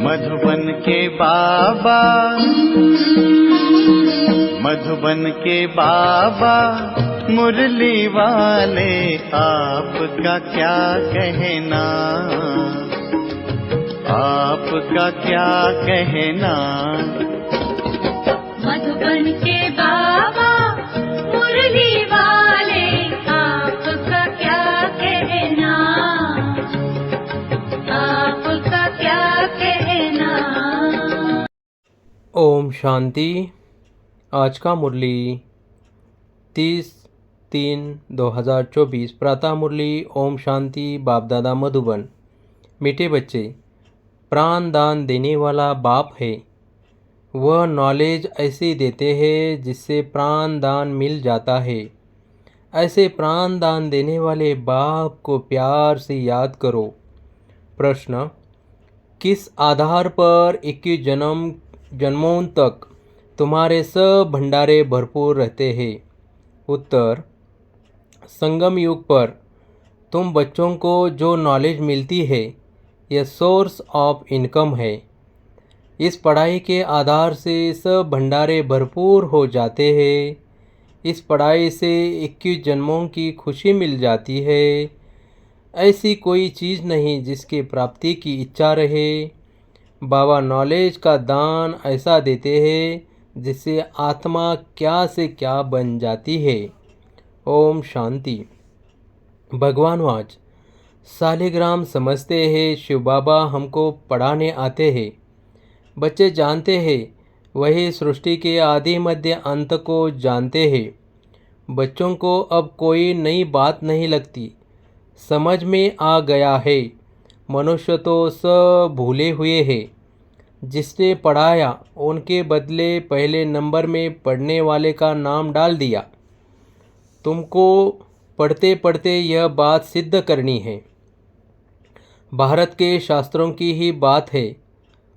मधुबन के बाबा, मधुबन के बाबा मुरली वाले, आपका क्या कहना, आपका क्या कहना। मधुबन के बाबा मुरली वाले, आपका क्या कहना, आपका क्या कहना। ओम शांति। आज का मुरली 30/3/2024 प्रातः मुरली। ओम शांति। बाप दादा मधुबन। मीठे बच्चे, प्राण दान देने वाला बाप है। वह नॉलेज ऐसे देते हैं जिससे प्राण दान मिल जाता है। ऐसे प्राण दान देने वाले बाप को प्यार से याद करो। प्रश्न: किस आधार पर 21 जन्मों तक तुम्हारे सब भंडारे भरपूर रहते हैं? उत्तर: संगम युग पर तुम बच्चों को जो नॉलेज मिलती है यह सोर्स ऑफ इनकम है। इस पढ़ाई के आधार से सब भंडारे भरपूर हो जाते हैं। इस पढ़ाई से 21 जन्मों की खुशी मिल जाती है। ऐसी कोई चीज़ नहीं जिसकी प्राप्ति की इच्छा रहे। बाबा नॉलेज का दान ऐसा देते हैं जिससे आत्मा क्या से क्या बन जाती है। ओम शांति। भगवान वाच सालिग्राम समझते हैं शिव बाबा हमको पढ़ाने आते हैं। बच्चे जानते हैं वही सृष्टि के आदि मध्य अंत को जानते हैं। बच्चों को अब कोई नई बात नहीं लगती, समझ में आ गया है। मनुष्य तो सब भूले हुए हैं। जिसने पढ़ाया उनके बदले पहले नंबर में पढ़ने वाले का नाम डाल दिया। तुमको पढ़ते पढ़ते यह बात सिद्ध करनी है। भारत के शास्त्रों की ही बात है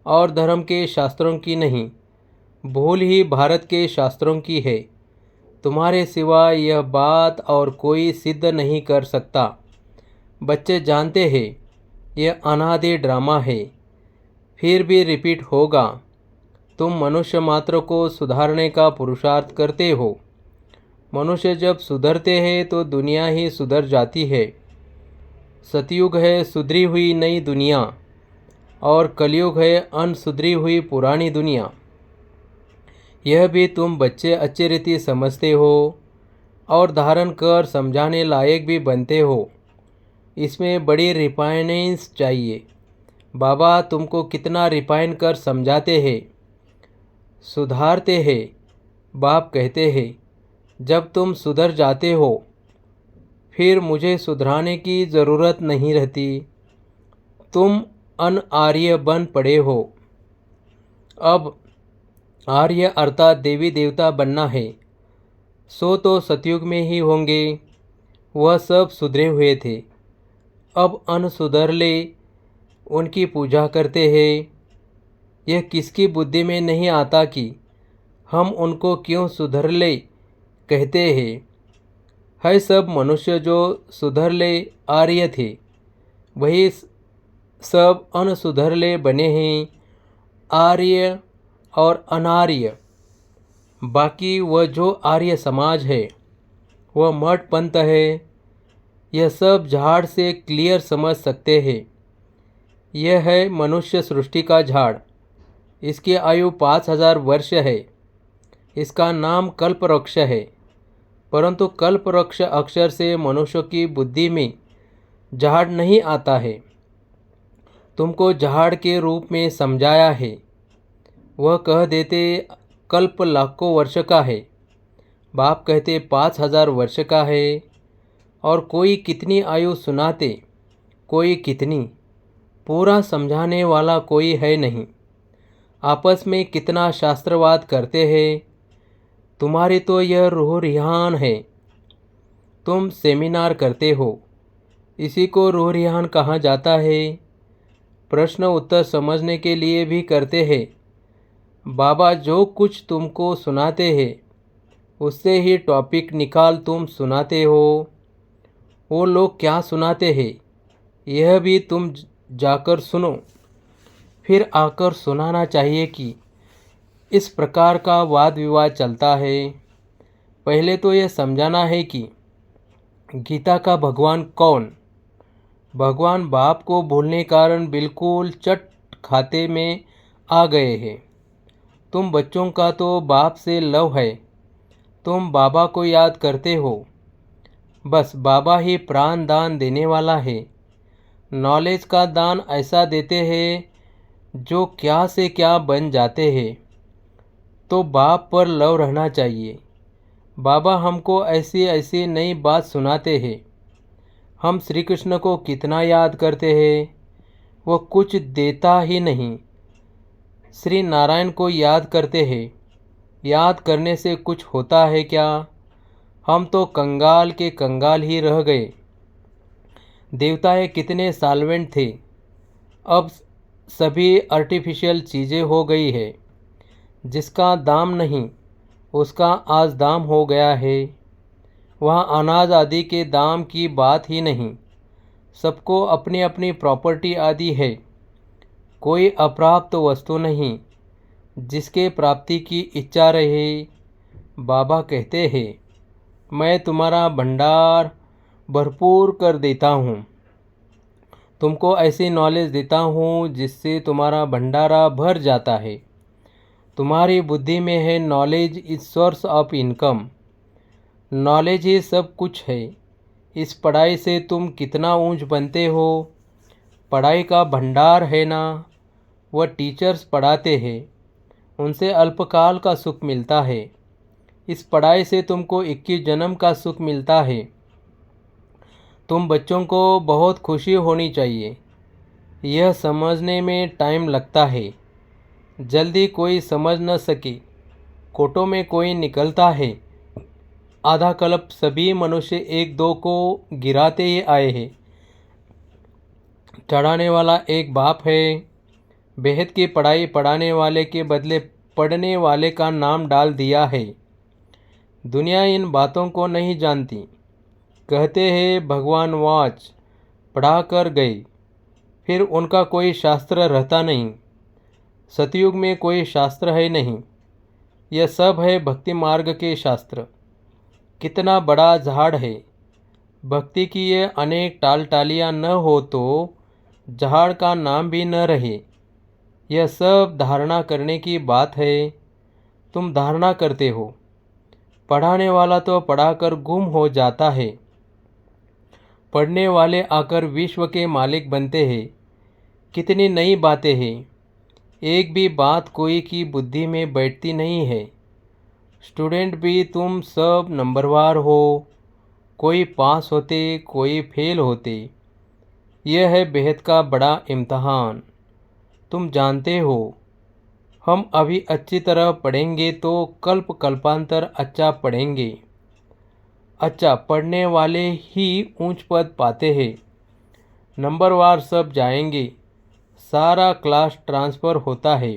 और धर्म के शास्त्रों की नहीं। भूल ही भारत के शास्त्रों की है। तुम्हारे सिवा यह बात और कोई सिद्ध नहीं कर सकता। बच्चे जानते हैं यह अनादि ड्रामा है, फिर भी रिपीट होगा। तुम मनुष्य मात्र को सुधारने का पुरुषार्थ करते हो। मनुष्य जब सुधरते हैं तो दुनिया ही सुधर जाती है। सतयुग है सुधरी हुई नई दुनिया और कलयुग है अनसुधरी हुई पुरानी दुनिया। यह भी तुम बच्चे अच्छी रीति समझते हो और धारण कर समझाने लायक भी बनते हो। इसमें बड़ी रिफाइनेंस चाहिए। बाबा तुमको कितना रिफाइन कर समझाते हैं, सुधारते हैं। बाप कहते हैं जब तुम सुधर जाते हो फिर मुझे सुधराने की ज़रूरत नहीं रहती। तुम अनआर्य बन पड़े हो। अब आर्य अर्थात देवी देवता बनना है। सो तो सतयुग में ही होंगे। वह सब सुधरे हुए थे। अब अनसुधरले उनकी पूजा करते हैं। यह किसकी बुद्धि में नहीं आता कि हम उनको क्यों सुधरले कहते हैं। है सब मनुष्य जो सुधरले आर्य थे, वही सब अनसुधरले बने हैं, आर्य और अनार्य। बाकी वह जो आर्य समाज है वह मठ पंथ है। यह सब झाड़ से क्लियर समझ सकते हैं। यह है मनुष्य सृष्टि का झाड़। इसकी आयु 5000 वर्ष है। इसका नाम कल्पवृक्ष है। परंतु कल्पवृक्ष अक्षर से मनुष्य की बुद्धि में झाड़ नहीं आता है। तुमको झाड़ के रूप में समझाया है। वह कह देते कल्प लाखों वर्ष का है। बाप कहते 5000 वर्ष का है। और कोई कितनी आयु सुनाते, कोई कितनी, पूरा समझाने वाला कोई है नहीं। आपस में कितना शास्त्रवाद करते हैं। तुम्हारी तो यह रूह रिहान है। तुम सेमिनार करते हो, इसी को रूह रिहान कहा जाता है। प्रश्न उत्तर समझने के लिए भी करते हैं। बाबा जो कुछ तुमको सुनाते हैं उससे ही टॉपिक निकाल तुम सुनाते हो। वो लोग क्या सुनाते हैं यह भी तुम जाकर सुनो। फिर आकर सुनाना चाहिए कि इस प्रकार का वाद विवाद चलता है। पहले तो यह समझाना है कि गीता का भगवान कौन। भगवान बाप को भूलने कारण बिल्कुल चट खाते में आ गए हैं। तुम बच्चों का तो बाप से लव है, तुम बाबा को याद करते हो। बस बाबा ही प्राण दान देने वाला है। नॉलेज का दान ऐसा देते हैं जो क्या से क्या बन जाते हैं। तो बाप पर लव रहना चाहिए। बाबा हमको ऐसी ऐसी नई बात सुनाते हैं। हम श्री कृष्ण को कितना याद करते हैं, वो कुछ देता ही नहीं। श्री नारायण को याद करते हैं, याद करने से कुछ होता है क्या? हम तो कंगाल के कंगाल ही रह गए। देवताएं कितने साल्वेंट थे, अब सभी आर्टिफिशियल चीज़ें हो गई है। जिसका दाम नहीं उसका आज दाम हो गया है। वहाँ अनाज आदि के दाम की बात ही नहीं। सबको अपनी अपनी प्रॉपर्टी आदि है। कोई अप्राप्त वस्तु नहीं जिसके प्राप्ति की इच्छा रहे। बाबा कहते हैं, मैं तुम्हारा भंडार भरपूर कर देता हूँ। तुमको ऐसी नॉलेज देता हूँ जिससे तुम्हारा भंडारा भर जाता है। तुम्हारी बुद्धि में है knowledge is source of income. Knowledge ही सब कुछ है। इस पढ़ाई से तुम कितना ऊंच बनते हो। पढ़ाई का भंडार है ना। वह टीचर्स पढ़ाते हैं, उनसे अल्पकाल का सुख मिलता है। इस पढ़ाई से तुमको 21 जन्म का सुख मिलता है। तुम बच्चों को बहुत खुशी होनी चाहिए। यह समझने में टाइम लगता है। जल्दी कोई समझ न सके। कोटों में कोई निकलता है। आधा कल्प सभी मनुष्य एक दो को गिराते ही आए हैं। चढ़ाने वाला एक बाप है। बेहद की पढ़ाई पढ़ाने वाले के बदले पढ़ने वाले का नाम डाल दिया है। दुनिया इन बातों को नहीं जानती। कहते हैं भगवान वाच पढ़ा कर गए, फिर उनका कोई शास्त्र रहता नहीं। सतयुग में कोई शास्त्र है नहीं। यह सब है भक्ति मार्ग के शास्त्र। कितना बड़ा झाड़ है। भक्ति की ये अनेक टालियाँ न हो तो झाड़ का नाम भी न रहे। यह सब धारणा करने की बात है। तुम धारणा करते हो। पढ़ाने वाला तो पढ़ाकर गुम हो जाता है। पढ़ने वाले आकर विश्व के मालिक बनते हैं। कितनी नई बातें हैं। एक भी बात कोई की बुद्धि में बैठती नहीं है। स्टूडेंट भी तुम सब नंबरवार हो। कोई पास होते, कोई फेल होते। यह है बेहद का बड़ा इम्तहान। तुम जानते हो, हम अभी अच्छी तरह पढ़ेंगे तो कल्प कल्पांतर अच्छा पढ़ेंगे। अच्छा पढ़ने वाले ही ऊंच पद पाते हैं। नंबरवार सब जाएंगे। सारा क्लास ट्रांसफ़र होता है।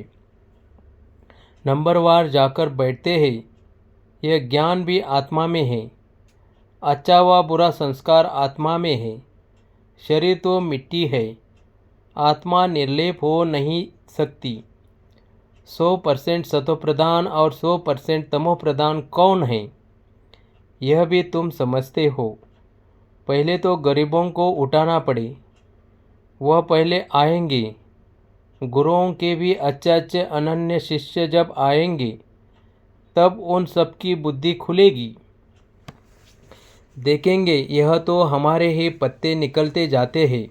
नंबरवार जाकर बैठते हैं। यह ज्ञान भी आत्मा में है। अच्छा व बुरा संस्कार आत्मा में है। शरीर तो मिट्टी है। आत्मा निर्लेप हो नहीं सकती। 100% सतोप्रधान और 100% तमोप्रधान कौन है, यह भी तुम समझते हो। पहले तो गरीबों को उठाना पड़े, वह पहले आएंगे। गुरुओं के भी अच्छे अच्छे अनन्य शिष्य जब आएंगे तब उन सबकी बुद्धि खुलेगी। देखेंगे यह तो हमारे ही पत्ते निकलते जाते हैं।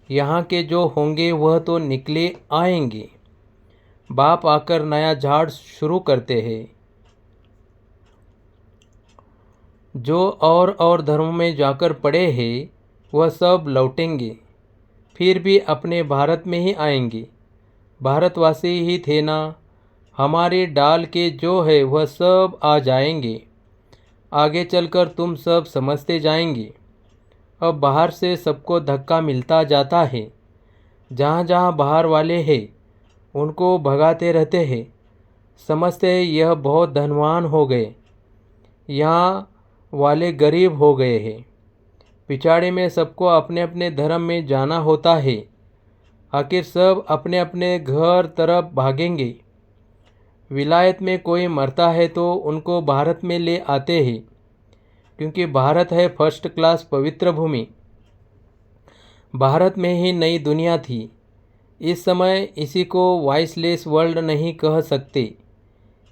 यहाँ के जो होंगे वह तो निकले आएंगे। बाप आकर नया झाड़ शुरू करते हैं। जो और धर्म में जाकर पड़े हैं वह सब लौटेंगे। फिर भी अपने भारत में ही आएंगे। भारतवासी ही थे ना। हमारे डाल के जो है वह सब आ जाएंगे। आगे चलकर तुम सब समझते जाएंगे। अब बाहर से सबको धक्का मिलता जाता है। जहाँ जहाँ बाहर वाले हैं उनको भगाते रहते हैं। समझते हैं यह बहुत धनवान हो गए, यहाँ वाले गरीब हो गए हैं। पिछाड़ी में सबको अपने अपने धर्म में जाना होता है। आखिर सब अपने अपने घर तरफ भागेंगे। विलायत में कोई मरता है तो उनको भारत में ले आते हैं, क्योंकि भारत है फर्स्ट क्लास पवित्र भूमि। भारत में ही नई दुनिया थी। इस समय इसी को वॉइसलेस वर्ल्ड नहीं कह सकते,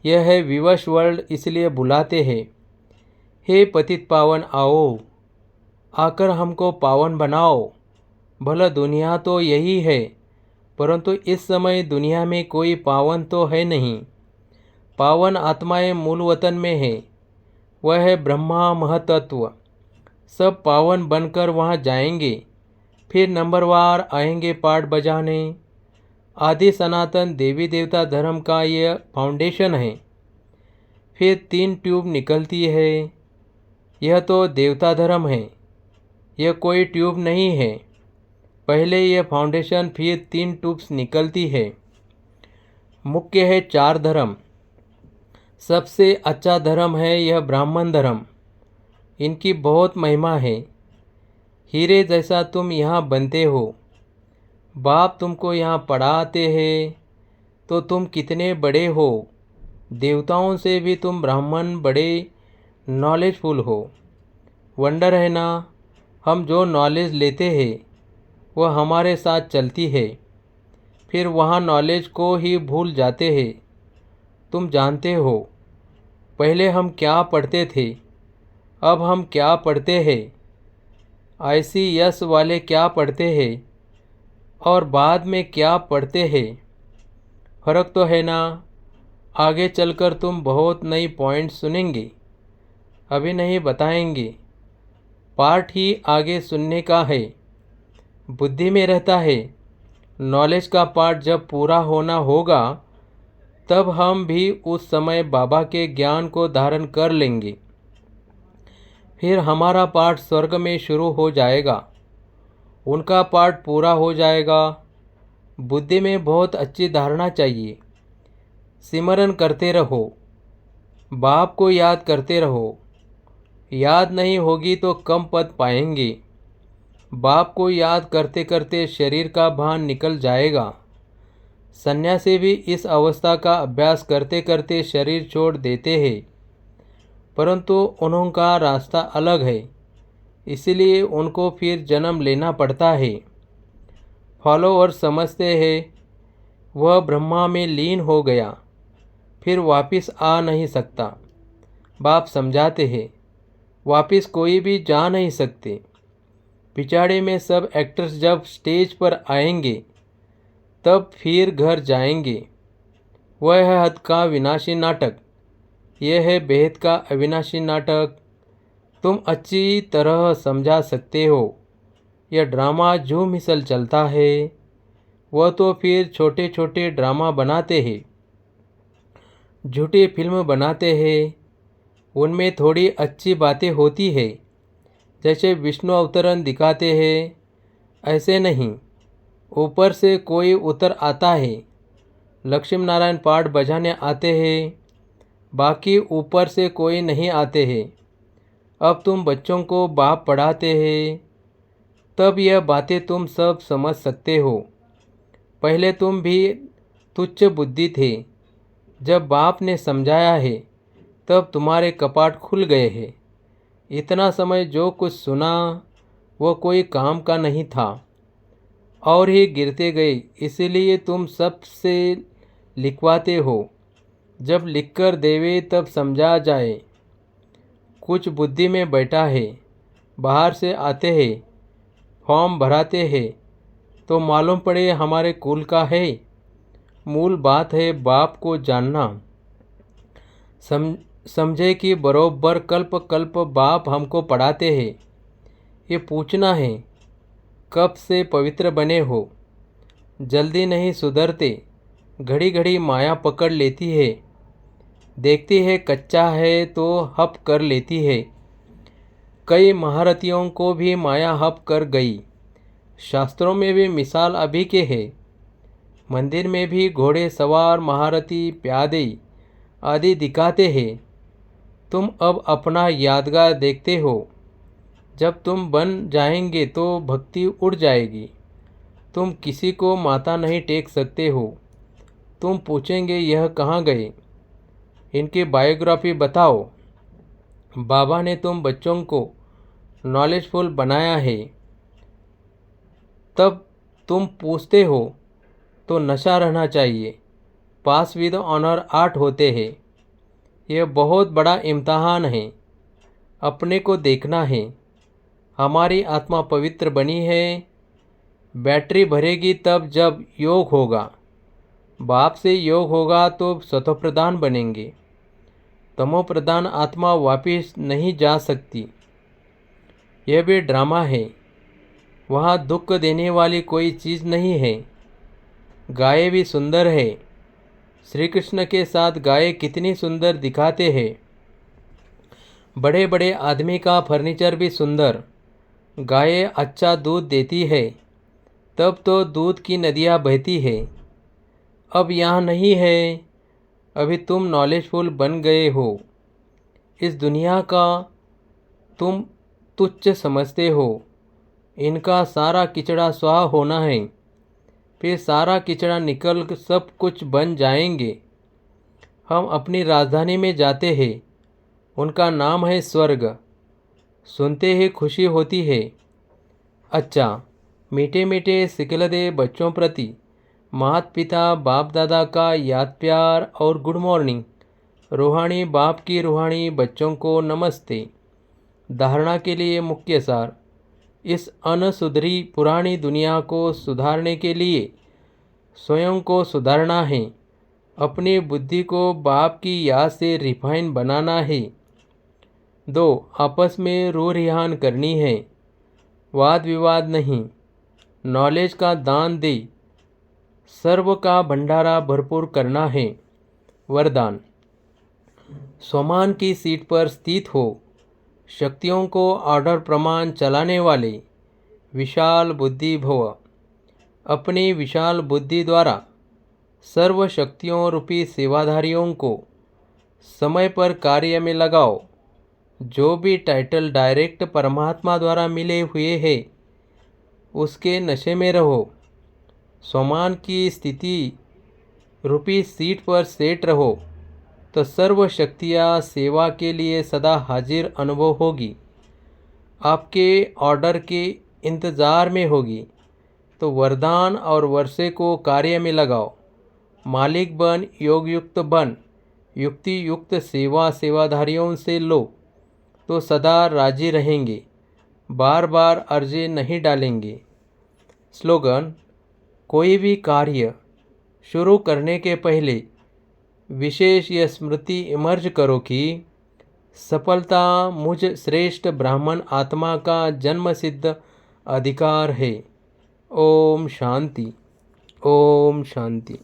यह है विवश वर्ल्ड, इसलिए बुलाते हैं। हे पतित पावन आओ, आकर हमको पावन बनाओ। भला दुनिया तो यही है, परंतु इस समय दुनिया में कोई पावन तो है नहीं। पावन आत्माएं मूल वतन में है, वह है ब्रह्मा महतत्व। सब पावन बनकर वहाँ जाएंगे, फिर नंबरवार आएंगे पाठ बजाने। आदि सनातन देवी देवता धर्म का यह फाउंडेशन है। फिर 3 ट्यूब निकलती है। यह तो देवता धर्म है, यह कोई ट्यूब नहीं है। पहले यह फाउंडेशन, फिर 3 ट्यूब्स निकलती है। मुख्य है 4 धर्म। सबसे अच्छा धर्म है यह ब्राह्मण धर्म। इनकी बहुत महिमा है। हीरे जैसा तुम यहाँ बनते हो। बाप तुमको यहाँ पढ़ाते हैं तो तुम कितने बड़े हो। देवताओं से भी तुम ब्राह्मण बड़े नॉलेजफुल हो। वंडर है ना, हम जो नॉलेज लेते हैं वह हमारे साथ चलती है, फिर वहाँ नॉलेज को ही भूल जाते हैं। तुम जानते हो पहले हम क्या पढ़ते थे, अब हम क्या पढ़ते हैं। ICS वाले क्या पढ़ते हैं और बाद में क्या पढ़ते हैं, फ़र्क तो है ना। आगे चलकर तुम बहुत नई पॉइंट सुनेंगे, अभी नहीं बताएंगे। पार्ट ही आगे सुनने का है, बुद्धि में रहता है। नॉलेज का पार्ट जब पूरा होना होगा तब हम भी उस समय बाबा के ज्ञान को धारण कर लेंगे। फिर हमारा पाठ स्वर्ग में शुरू हो जाएगा, उनका पाठ पूरा हो जाएगा। बुद्धि में बहुत अच्छी धारणा चाहिए। सिमरन करते रहो, बाप को याद करते रहो। याद नहीं होगी तो कम पद पाएंगे। बाप को याद करते करते शरीर का भान निकल जाएगा। सन्यासी भी इस अवस्था का अभ्यास करते करते शरीर छोड़ देते हैं, परंतु उनका रास्ता अलग है, इसलिए उनको फिर जन्म लेना पड़ता है। फॉलोअर समझते हैं वह ब्रह्मा में लीन हो गया, फिर वापस आ नहीं सकता। बाप समझाते हैं वापस कोई भी जा नहीं सकते। पिछाड़े में सब एक्टर्स जब स्टेज पर आएंगे तब फिर घर जाएंगे। वह है हद का विनाशी नाटक, यह है बेहद का अविनाशी नाटक। तुम अच्छी तरह समझा सकते हो। यह ड्रामा जो मिसल चलता है वह तो फिर छोटे छोटे ड्रामा बनाते हैं, झूठी फिल्म बनाते हैं। उनमें थोड़ी अच्छी बातें होती है, जैसे विष्णु अवतरण दिखाते हैं, ऐसे नहीं। ऊपर से कोई उतर आता है, लक्ष्मी नारायण पाठ बजाने आते हैं, बाकी ऊपर से कोई नहीं आते हैं। अब तुम बच्चों को बाप पढ़ाते हैं, तब यह बातें तुम सब समझ सकते हो। पहले तुम भी तुच्छ बुद्धि थे, जब बाप ने समझाया है तब तुम्हारे कपाट खुल गए हैं। इतना समय जो कुछ सुना वो कोई काम का नहीं था और ही गिरते गए, इसलिए तुम सबसे लिखवाते हो। जब लिखकर देवे तब समझा जाए। कुछ बुद्धि में बैठा है, बाहर से आते हैं, फॉर्म भराते हैं तो मालूम पड़े हमारे कुल का है। मूल बात है बाप को जानना। समझे कि बरोबर कल्प कल्प बाप हमको पढ़ाते हैं। ये पूछना है कब से पवित्र बने हो। जल्दी नहीं सुधरते, घड़ी घड़ी माया पकड़ लेती है। देखती है कच्चा है तो हप कर लेती है। कई महारथियों को भी माया हप कर गई। शास्त्रों में भी मिसाल अभी के है। मंदिर में भी घोड़े सवार महारथी प्यादे आदि दिखाते हैं। तुम अब अपना यादगार देखते हो। जब तुम बन जाएंगे तो भक्ति उड़ जाएगी। तुम किसी को माथा नहीं टेक सकते हो। तुम पूछेंगे यह कहाँ गए, इनकी बायोग्राफी बताओ। बाबा ने तुम बच्चों को नॉलेजफुल बनाया है, तब तुम पूछते हो तो नशा रहना चाहिए। पास विद ऑनर 8 होते हैं। यह बहुत बड़ा इम्तहान है। अपने को देखना है। हमारी आत्मा पवित्र बनी है। बैटरी भरेगी तब जब योग होगा। बाप से योग होगा तो सतोप्रधान बनेंगे। तमोप्रधान आत्मा वापिस नहीं जा सकती। यह भी ड्रामा है। वहाँ दुख देने वाली कोई चीज़ नहीं है। गाय भी सुंदर है। श्री कृष्ण के साथ गाय कितनी सुंदर दिखाते हैं। बड़े बड़े आदमी का फर्नीचर भी सुंदर। गाय अच्छा दूध देती है, तब तो दूध की नदियाँ बहती है। अब यहाँ नहीं है। अभी तुम नॉलेजफुल बन गए हो। इस दुनिया का तुम तुच्छ समझते हो। इनका सारा किचड़ा स्वाह होना है। फिर सारा किचड़ा निकल सब कुछ बन जाएंगे। हम अपनी राजधानी में जाते हैं। उनका नाम है स्वर्ग। सुनते ही खुशी होती है। अच्छा, मीठे मीठे सिकलदे बच्चों प्रति माता पिता बाप दादा का याद प्यार और गुड मॉर्निंग। रूहानी बाप की रूहानी बच्चों को नमस्ते। धारणा के लिए मुख्य सार। इस अनसुधरी पुरानी दुनिया को सुधारने के लिए स्वयं को सुधारना है। अपनी बुद्धि को बाप की याद से रिफाइन बनाना है। 2. आपस में रू रिहान करनी है। वाद विवाद नहीं। नॉलेज का दान दे। सर्व का भंडारा भरपूर करना है। वरदान। स्वमान की सीट पर स्थित हो। शक्तियों को ऑर्डर प्रमाण चलाने वाले विशाल बुद्धि भव। अपनी विशाल बुद्धि द्वारा सर्व शक्तियों रूपी सेवाधारियों को समय पर कार्य में लगाओ। जो भी टाइटल डायरेक्ट परमात्मा द्वारा मिले हुए हैं, उसके नशे में रहो। स्वमान की स्थिति रूपी सीट पर सेट रहो तो सर्व शक्तियाँ सेवा के लिए सदा हाजिर अनुभव होगी। आपके ऑर्डर के इंतज़ार में होगी। तो वरदान और वर्षे को कार्य में लगाओ। मालिक बन, योग युक्त बन, युक्ति युक्त सेवा सेवाधारियों से लो तो सदा राजी रहेंगे। बार बार अर्जी नहीं डालेंगे। स्लोगन। कोई भी कार्य शुरू करने के पहले विशेष यह स्मृति इमर्ज करो कि सफलता मुझ श्रेष्ठ ब्राह्मण आत्मा का जन्म सिद्ध अधिकार है। ओम शांति। ओम शांति।